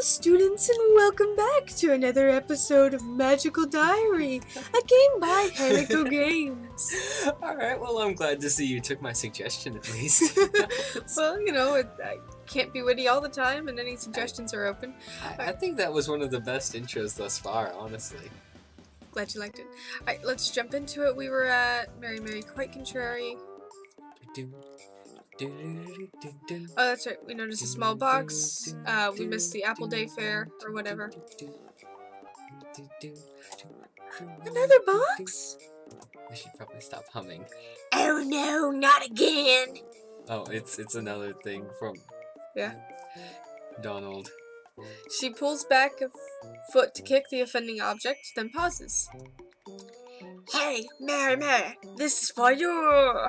students, and welcome back to another episode of Magical Diary, a game by Hanaco Games. Alright, well, I'm glad to see you took my suggestion at least. Well, you know, I can't be witty all the time, and any suggestions are open. I think that was one of the best intros thus far, honestly. Glad you liked it. Alright, let's jump into it. We were at Mary Mary Quite Contrary. Oh, that's right. We noticed a small box. We missed the Apple Day Fair, or whatever. Another box? I should probably stop humming. Oh no, not again! Oh, it's another thing from... Yeah. Donald. She pulls back a foot to kick the offending object, then pauses. Hey, Mary Mary, this is for you!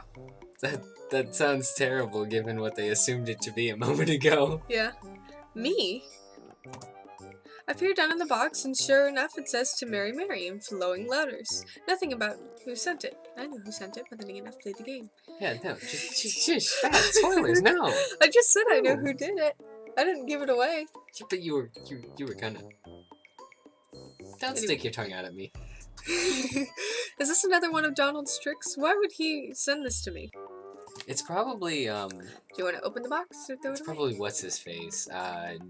That sounds terrible given what they assumed it to be a moment ago. Yeah. Me? I peer down in the box, and sure enough it says to Mary Mary in flowing letters. Nothing about who sent it. I know who sent it, but then again I've played the game. Yeah, no, just bad spoilers, no! I just said I know who did it. I didn't give it away. Yeah, but you were gonna... Don't stick your tongue out at me. Is this another one of Donald's tricks? Why would he send this to me? It's probably, Do you want to open the box or throw it it's away? probably what's-his-face,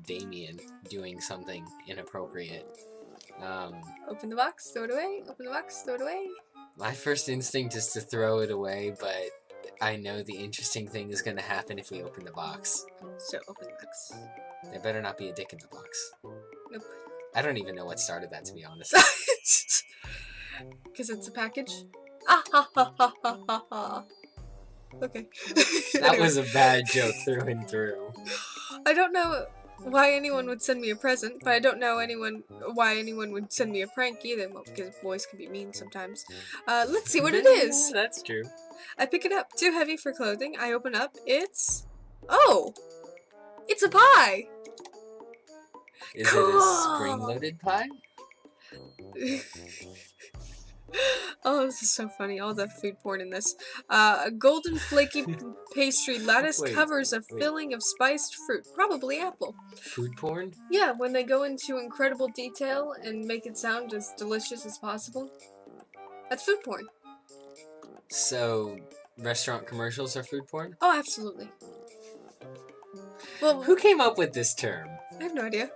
Damien, doing something inappropriate. Open the box, throw it away. Open the box, throw it away. My first instinct is to throw it away, but I know the interesting thing is gonna happen if we open the box. So, open the box. There better not be a dick in the box. Nope. I don't even know what started that, to be honest. Because it's a package? Ah ha ha ha ha ha ha. Okay. That was a bad joke through and through. I don't know why anyone would send me a present, but I don't know why anyone would send me a prank either, well, because boys can be mean sometimes. Let's see what it is. Yeah, that's true. I pick it up. Too heavy for clothing. I open up. It's... Oh! It's a pie! Is it a spring-loaded pie? Oh, this is so funny. All the food porn in this. A golden flaky pastry lattice covers a filling of spiced fruit. Probably apple. Food porn? Yeah, when they go into incredible detail and make it sound as delicious as possible. That's food porn. So, restaurant commercials are food porn? Oh, absolutely. Well, Who came up with this term? I have no idea.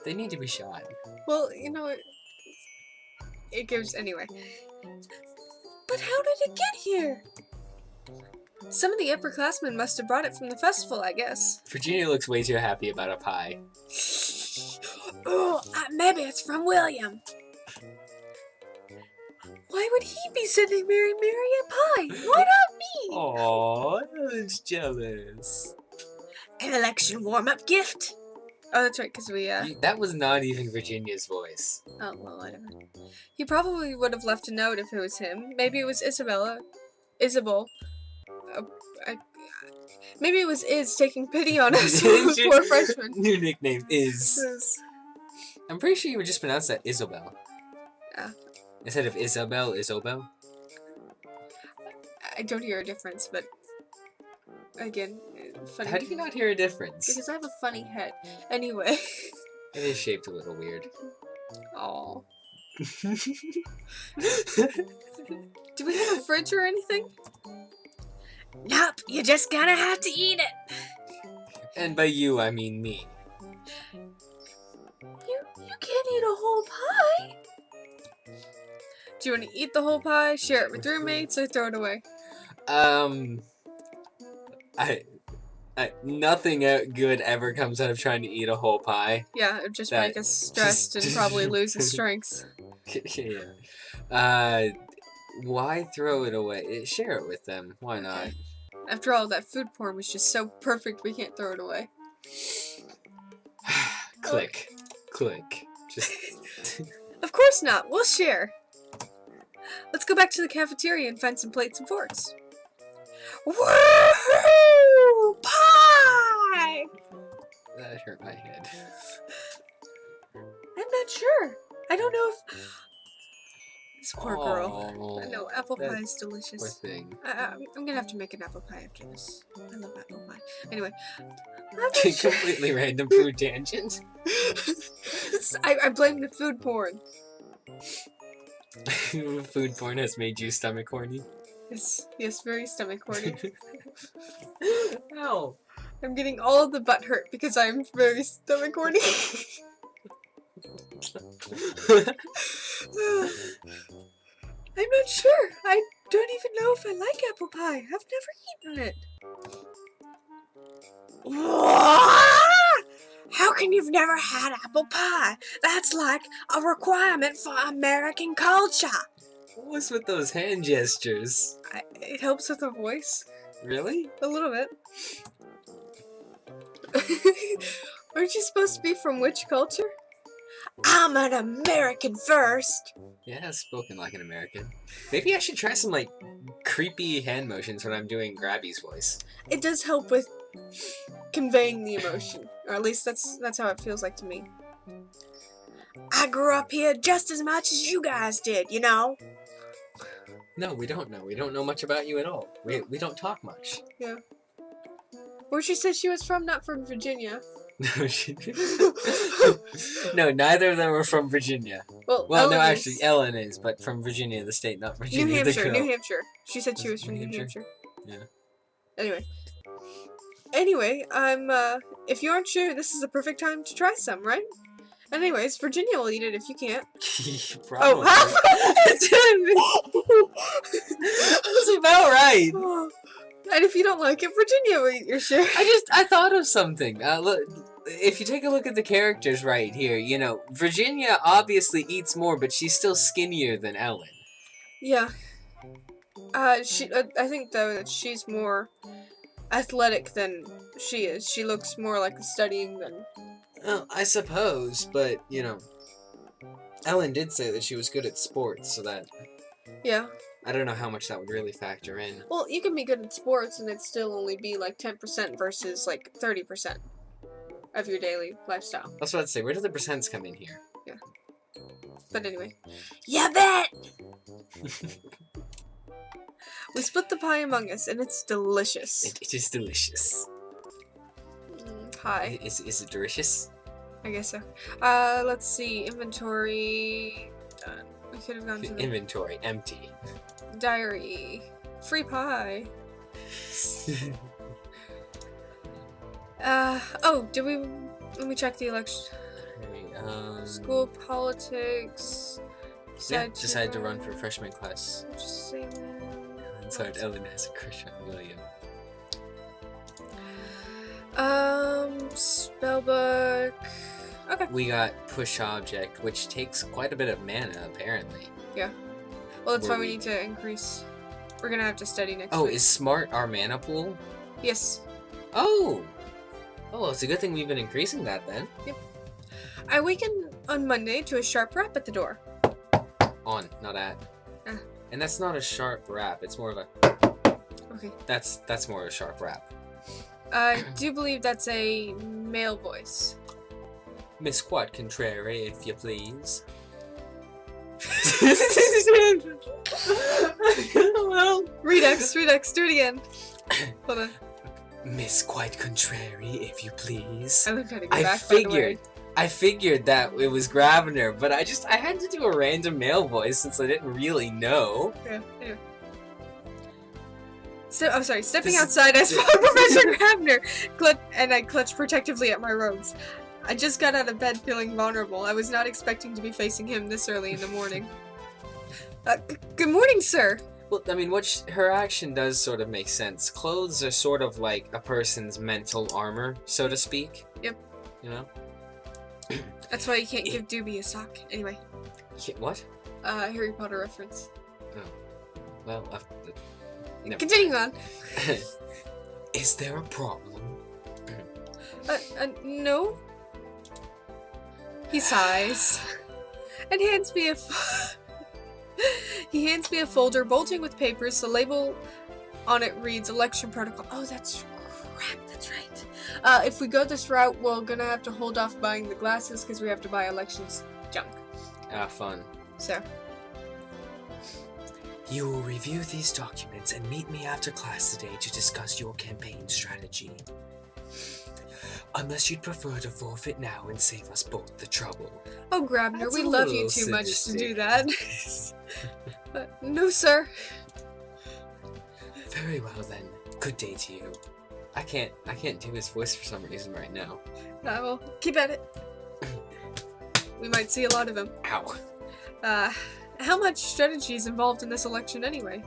They need to be shot. Well, you know, it gives... Anyway. But how did it get here? Some of the upperclassmen must have brought it from the festival, I guess. Virginia looks way too happy about a pie. Oh, maybe it's from William. Why would he be sending Mary Mary a pie? Why not me? Aww, that's jealous. An election warm-up gift. Oh, that's right, because we, That was not even Virginia's voice. Oh, well, whatever. He probably would have left a note if it was him. Maybe it was Isabel. Maybe it was Iz taking pity on us, poor freshman. New nickname is. I'm pretty sure you would just pronounce that Isobel. Instead of Isabel, Isobel. I don't hear a difference, but again, funny. How do you not hear a difference? Because I have a funny head. Anyway. It is shaped a little weird. Aww. Do we have a fridge or anything? Nope, you're just gonna have to eat it. And by you, I mean me. You can't eat a whole pie. Do you want to eat the whole pie, share it with roommates, or throw it away? Nothing good ever comes out of trying to eat a whole pie. Yeah, it would just make us stressed and probably lose his strength. Yeah. Why throw it away? Share it with them. Why not? Okay. After all, that food porn was just so perfect we can't throw it away. Click. Click. Just... Of course not. We'll share. Let's go back to the cafeteria and find some plates and forks. Woohoo! Pie! That hurt my head. I'm not sure. I don't know if... This poor girl. Oh, I know, apple pie is delicious. poor thing. I'm gonna have to make an apple pie after this. I love apple pie. Anyway. I'm not sure. Completely random food tangent. I blame the food porn. Food porn has made you stomach horny? Yes, very stomach horny. Ow. I'm getting all of the butt hurt because I'm very stomach horny. I'm not sure. I don't even know if I like apple pie. I've never eaten it. How can you've never had apple pie? That's like a requirement for American culture. What was with those hand gestures? It helps with the voice. Really? A little bit. Aren't you supposed to be from which culture? I'm an American first. Yeah, spoken like an American. Maybe I should try some, like, creepy hand motions when I'm doing Grabby's voice. It does help with conveying the emotion. Or at least that's how it feels like to me. I grew up here just as much as you guys did, you know? No, we don't know. We don't know much about you at all. We don't talk much. Yeah. Where she said she was from, not from Virginia. No, no, neither of them are from Virginia. Well, no, Ellen actually, is. Ellen is, but from Virginia, the state, not Virginia, New Hampshire, the girl. New Hampshire. She said she was from New Hampshire. Yeah. Anyway, if you aren't sure, this is the perfect time to try some, right? Anyways, Virginia will eat it if you can't. Probably. Oh, That's about right. And if you don't like it, Virginia will eat your share. I thought of something. Look, if you take a look at the characters right here, you know, Virginia obviously eats more, but she's still skinnier than Ellen. Yeah. I think though that she's more athletic than she is. She looks more like studying than. Well, I suppose, but you know, Ellen did say that she was good at sports, so that. Yeah. I don't know how much that would really factor in. Well, you can be good at sports and it'd still only be like 10% versus like 30% of your daily lifestyle. I was about to say, where do the percents come in here? Yeah. But anyway. Yeah, bet! We split the pie among us and it's delicious. It is delicious. Pie. Is it delicious? I guess so. Let's see. Inventory. Done. We could have gone to the inventory. Empty. Diary. Free pie. Let me check the election. School politics. Decided to run for freshman class. Just say that. Sorry, Ellen has a crush on William. Spellbook. Okay. We got push object, which takes quite a bit of mana, apparently. Yeah. Well, that's why we need to increase. We're gonna have to study next week. Oh, is smart our mana pool? Yes. Oh! Oh, well, it's a good thing we've been increasing that then. Yep. I awakened on Monday to a sharp rap at the door. On, not at. And that's not a sharp rap, it's more of a... Okay. That's more of a sharp rap. I do believe that's a male voice. Miss Quad Contrary, if you please. Well, Redux, do it again. Hold on. Miss Quite Contrary, if you please. I looked at it back, by the way. I figured that it was grabbing her, but I had to do a random male voice since I didn't really know. Yeah, anyway. Stepping outside, I saw Professor Grabner, and I clutched protectively at my robes. I just got out of bed feeling vulnerable. I was not expecting to be facing him this early in the morning. Good morning, sir. Well, I mean, her action does sort of make sense. Clothes are sort of like a person's mental armor, so to speak. Yep. You know? That's why you can't give Doobie a sock. Anyway. What? Harry Potter reference. Oh. Well, continue on. Is there a problem? No. He sighs and hands me a folder bulging with papers. The label on it reads election protocol. Oh, that's crap. That's right. If we go this route, we're gonna have to hold off buying the glasses because we have to buy elections junk. Fun. So. You will review these documents and meet me after class today to discuss your campaign strategy. Unless you'd prefer to forfeit now and save us both the trouble. Oh, Grabner, That's we a love you little too much to sadistic. do that. No, sir. Very well then. Good day to you. I can't do his voice for some reason right now. Well, keep at it. We might see a lot of him. Ow. How much strategy is involved in this election anyway?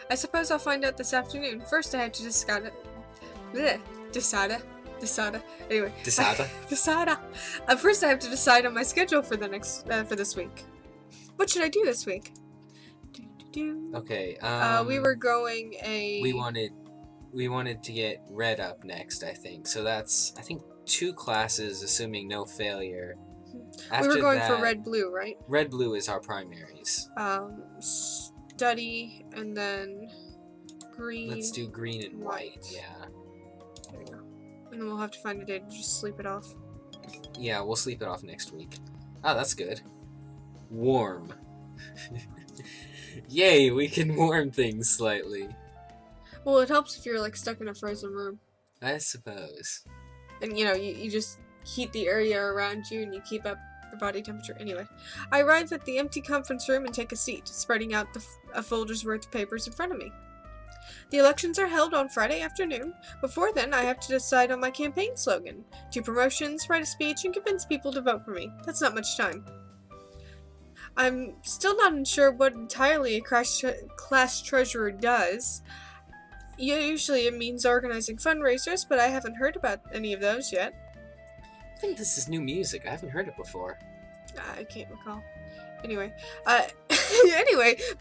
I suppose I'll find out this afternoon. First I have to decide. Anyway. Decide? First I have to decide on my schedule for for this week. What should I do this week? Okay, we were going we wanted to get Red up next, I think. So that's, I think, 2 classes, assuming no failure. After we were going that, for red-blue, right? Red-blue is our primaries. Study, and then green. Let's do green and white, yeah. There we go. And then we'll have to find a day to just sleep it off. Yeah, we'll sleep it off next week. Oh, that's good. Warm. Yay, we can warm things slightly. Well, it helps if you're, like, stuck in a frozen room. I suppose. And, you know, you just heat the area around you and you keep up the body temperature. Anyway, I arrive at the empty conference room and take a seat, spreading out a folder's worth of papers in front of me. The elections are held on Friday afternoon. Before then, I have to decide on my campaign slogan, 2 promotions, write a speech, and convince people to vote for me. That's not much time. I'm still not sure what entirely a class treasurer does. Usually it means organizing fundraisers, but I haven't heard about any of those yet. I think this is new music. I haven't heard it before. I can't recall. Anyway,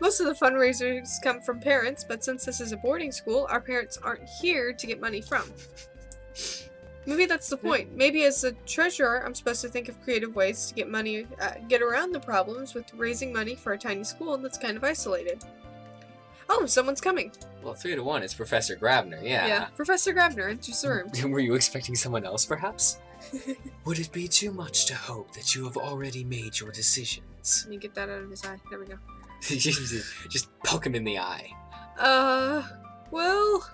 most of the fundraisers come from parents, but since this is a boarding school, our parents aren't here to get money from. Maybe that's the point. Maybe as a treasurer, I'm supposed to think of creative ways to get money, get around the problems with raising money for a tiny school that's kind of isolated. Oh, someone's coming. Well, 3 to 1, it's Professor Grabner, yeah. Yeah, Professor Grabner, enter the room. Were you expecting someone else, perhaps? Would it be too much to hope that you have already made your decisions? Let me get that out of his eye. There we go. Just poke him in the eye. Well...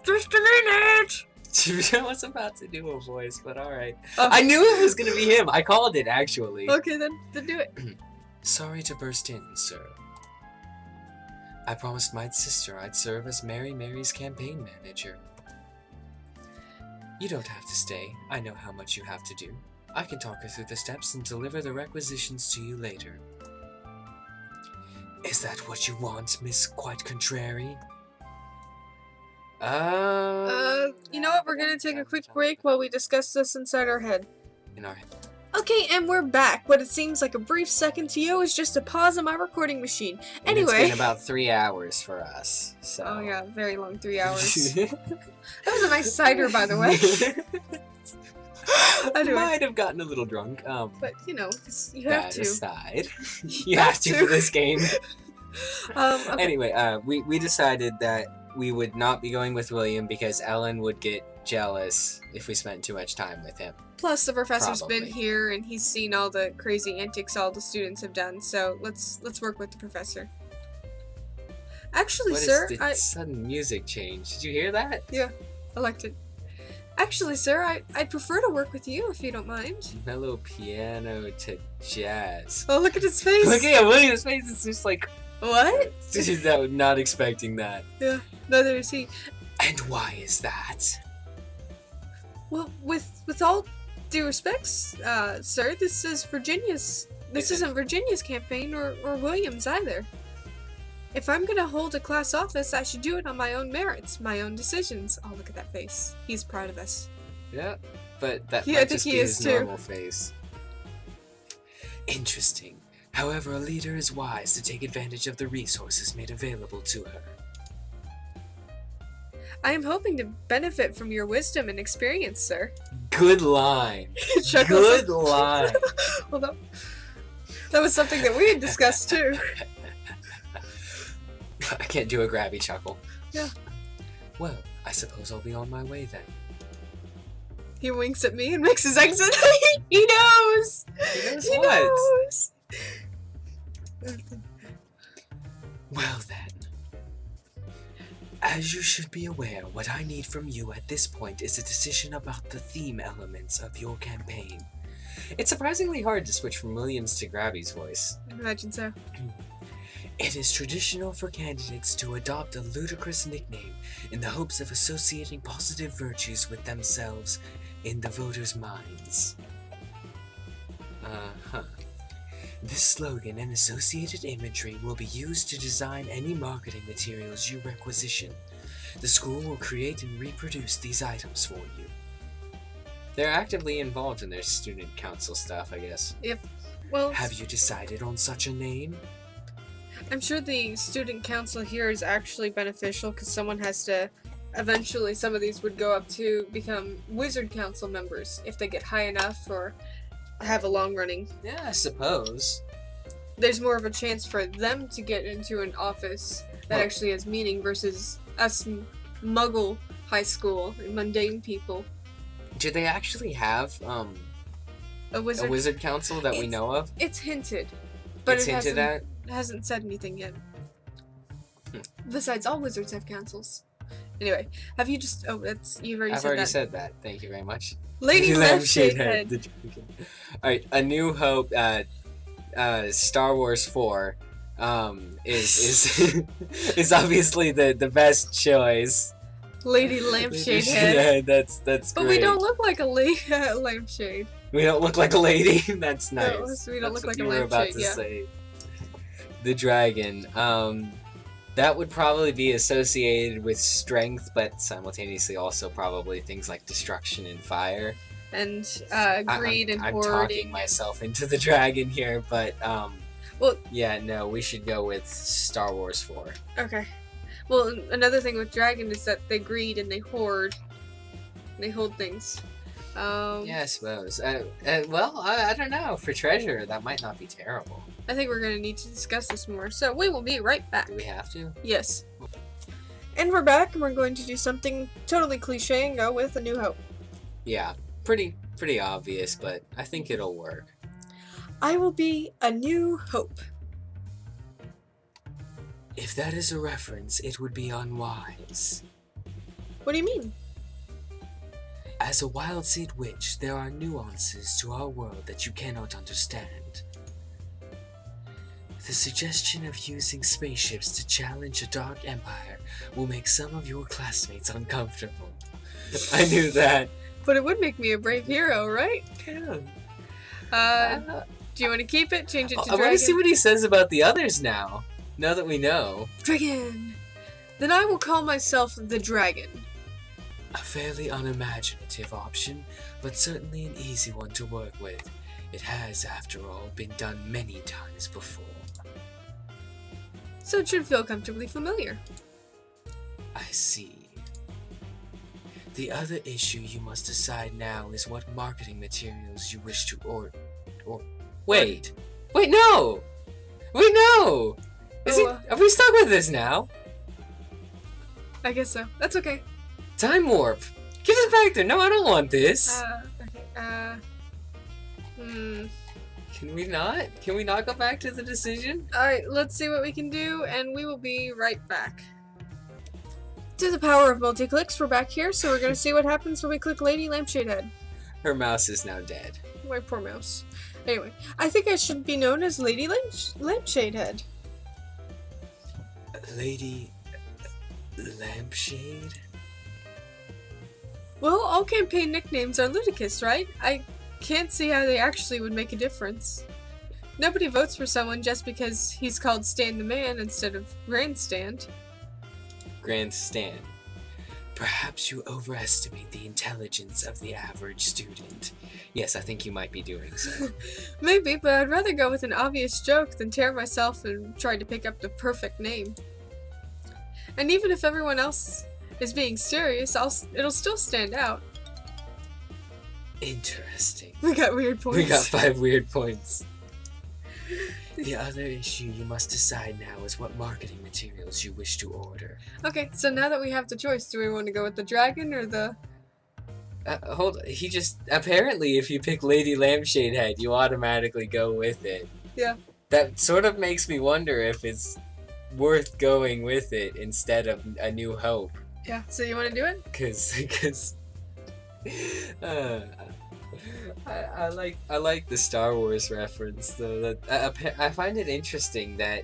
Just a minute! I was about to do a voice, but alright. Oh. I knew it was gonna be him. I called it, actually. Okay, then do it. Sorry to burst in, sir. I promised my sister I'd serve as Mary Mary's campaign manager. You don't have to stay. I know how much you have to do. I can talk her through the steps and deliver the requisitions to you later. Is that what you want, Miss Quite Contrary? You know what? We're gonna take a quick break while we discuss this inside our head. In our head. Okay, and we're back. What it seems like a brief second to you is just a pause on my recording machine. And Anyway. it's been about 3 hours for us, so... Oh yeah, very long 3 hours. That was a nice cider, by the way. I Anyway. might have gotten a little drunk. But, you know, you have That to. aside. You have to for this game. Okay. Anyway, we decided that we would not be going with William because Ellen would get jealous if we spent too much time with him. Plus, the professor's been Probably. here and he's seen all the crazy antics all the students have done. So let's work with the professor. Actually, What sir, is the sudden music change? Did you hear that? elected. Actually, sir, I'd prefer to work with you if you don't mind. Mellow piano to jazz. Oh, look at his face. Look at William's face. It's just like, What? not expecting that. Yeah, neither is he. And why is that? Well, with all due respects, sir, this is Virginia's. This isn't Virginia's campaign or William's either. If I'm gonna hold a class office, I should do it on my own merits, my own decisions. Oh, look at that face. He's proud of us. Yeah, but that Yeah, I might think just he be is his too. normal face. Interesting. However, a leader is wise to take advantage of the resources made available to her. I am hoping to benefit from your wisdom and experience, sir. Good line. Chuckles. Good line. Well, that was something that we had discussed too. I can't do a grabby chuckle. Yeah. Well, I suppose I'll be on my way then. He winks at me and makes his exit. He knows. He knows He what? knows. Well then. As you should be aware, what I need from you at this point is a decision about the theme elements of your campaign. It's surprisingly hard to switch from Williams to Grabby's voice. I imagine so. It is traditional for candidates to adopt a ludicrous nickname in the hopes of associating positive virtues with themselves in the voters' minds. This slogan and associated imagery will be used to design any marketing materials you requisition. The school will create and reproduce these items for you. They're actively involved in their student council stuff, I guess. Yep. Well, have you decided on such a name? I'm sure the student council here is actually beneficial because someone has to... Eventually, some of these would go up to become wizard council members if they get high enough or have a long running. Yeah, I suppose. There's more of a chance for them to get into an office that actually has meaning versus us muggle high school and mundane people. Do they actually have A wizard council that we know of? It's hinted, but it's hinted at? It hasn't said anything yet. Besides, all wizards have councils. Anyway, have you just... Oh, you've already I've said already that. said that. Thank you very much. Lady Lampshade Head. Alright, A New Hope, Star Wars 4, is is obviously the best choice. Lady Lampshade Head. Yeah, that's But great. we don't look like a lampshade. We don't look like a lady? That's nice. No, we don't That's look like what a you were about lampshade, to yeah. say. The dragon. That would probably be associated with strength, but simultaneously also probably things like destruction and fire. And greed and I'm hoarding. talking myself into the dragon here, but Well, yeah, no, we should go with Star Wars 4. okay. Well, another thing with dragon is that they greed and they hoard. They hold things. Yeah, I suppose. Well, I don't know. For treasure, that might not be terrible. I think we're going to need to discuss this more, so we will be right back. Do we have to? Yes. And we're back, and we're going to do something totally cliche and go with A New Hope. Yeah, pretty obvious, but I think it'll work. I will be A New Hope. If that is a reference, it would be unwise. What do you mean? As a wild seed witch, there are nuances to our world that you cannot understand. The suggestion of using spaceships to challenge a dark empire will make some of your classmates uncomfortable. I knew that. But it would make me a brave hero, right? Yeah. Do you want to keep it? Change it to I dragon? want to see what he says about the others now. Now that we know. Dragon! Then I will call myself the Dragon. A fairly unimaginative option, but certainly an easy one to work with. It has, after all, been done many times before. So it should feel comfortably familiar. I see. The other issue you must decide now is what marketing materials you wish to Wait, no! Wait, no! Are we stuck with this now? I guess so. That's okay. Time warp! Give it back there! No, I don't want this! Okay, Can we not? Can we not go back to the decision? Alright, let's see what we can do, and we will be right back. To the power of multi-clicks, we're back here, so we're gonna see what happens when we click Lady Lampshade Head. Her mouse is now dead. My poor mouse. Anyway, I think I should be known as Lady Lampshade Head. Lady Lampshade? Well, all campaign nicknames are ludicrous, right? I can't see how they actually would make a difference. Nobody votes for someone just because he's called Stan the Man instead of Grandstand. Grandstand. Perhaps you overestimate the intelligence of the average student. Yes, I think you might be doing so. Maybe, but I'd rather go with an obvious joke than tear myself and try to pick up the perfect name. And even if everyone else is being serious, it'll still stand out. Interesting. We got weird points. We got 5 weird points. The other issue you must decide now is what marketing materials you wish to order. Okay, so now that we have the choice, do we want to go with the dragon or the... Hold on, apparently if you pick Lady Lampshade Head, you automatically go with it. Yeah. that sort of makes me wonder if it's worth going with it instead of A New Hope. Yeah. So you want to do it? Because I like the Star Wars reference though. That I find it interesting that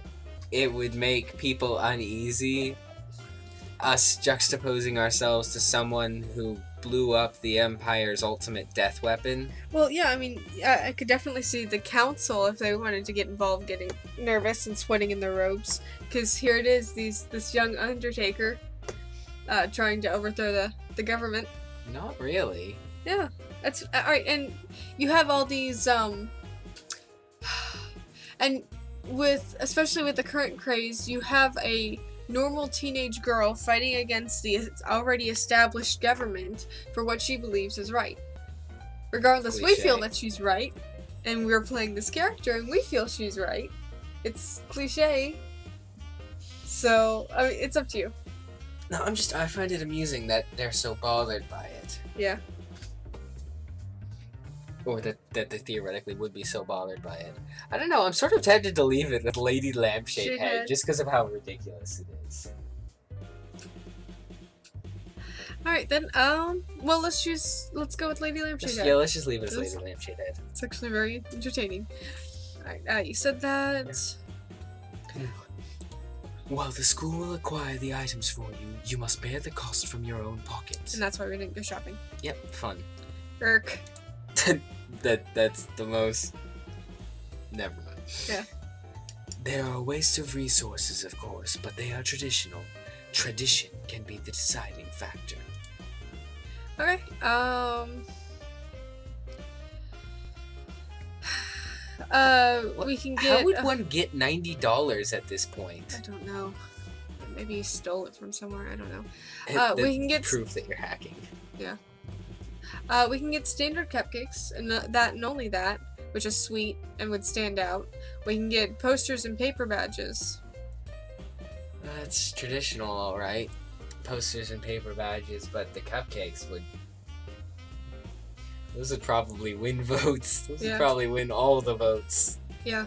it would make people uneasy, us juxtaposing ourselves to someone who blew up the Empire's ultimate death weapon. Well, yeah. I mean, I could definitely see the council, if they wanted to get involved, getting nervous and sweating in their robes. Because here it is, this young Undertaker, trying to overthrow the government. Not really. Yeah, that's alright. And you have all these and especially with the current craze, you have a normal teenage girl fighting against the already established government for what she believes is right. Regardless, we feel that she's right, and we're playing this character, and we feel she's right. It's cliche. So, I mean, it's up to you. No, I find it amusing that they're so bothered by it. Yeah. Or that they theoretically would be so bothered by it. I don't know, I'm sort of tempted to leave it with Lady Lampshade Head, just because of how ridiculous it is. Alright then, well, let's go with Lady Lampshade Head. Yeah, let's just leave it as Lady Lampshade Head. It's actually very entertaining. Alright, you said that. While the school will acquire the items for you, you must bear the cost from your own pocket. And that's why we didn't go shopping. Yep, fun. Irk. That's the most... Never mind. Yeah. There are a waste of resources, of course, but they are traditional. Tradition can be the deciding factor. Okay, we can get... How would one get $90 at this point? I don't know. Maybe you stole it from somewhere, I don't know. We can get... proof that you're hacking. Yeah. We can get standard cupcakes, and and only that, which is sweet and would stand out. We can get posters and paper badges. That's traditional, alright. Posters and paper badges, but the cupcakes would... Those would probably win votes. Those would probably win all the votes. Yeah.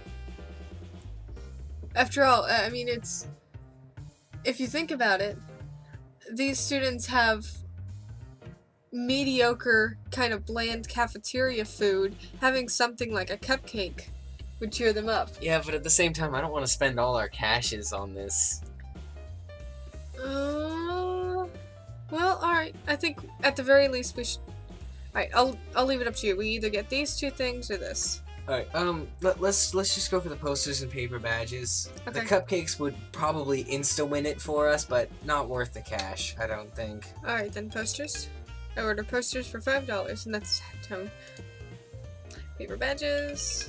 After all, I mean, it's... If you think about it, these students have mediocre, kind of bland cafeteria food. Having something like a cupcake would cheer them up. Yeah, but at the same time, I don't want to spend all our cashes on this. Well, alright. I think at the very least we should... Alright, I'll leave it up to you. We either get these two things or this. Alright, let's just go for the posters and paper badges. Okay. The cupcakes would probably insta-win it for us, but not worth the cash, I don't think. Alright, then posters. I order posters for $5, and that's tone. Paper badges.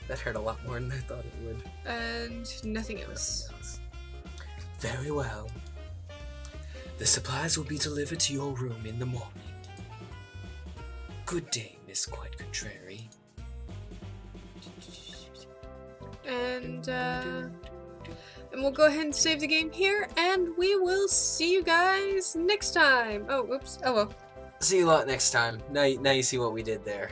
That hurt a lot more than I thought it would. And nothing else. Very well. The supplies will be delivered to your room in the morning. Good day, Miss Quite Contrary. And we'll go ahead and save the game here, and we will see you guys next time. Oh, whoops. Oh well. See you lot next time. Now you see what we did there.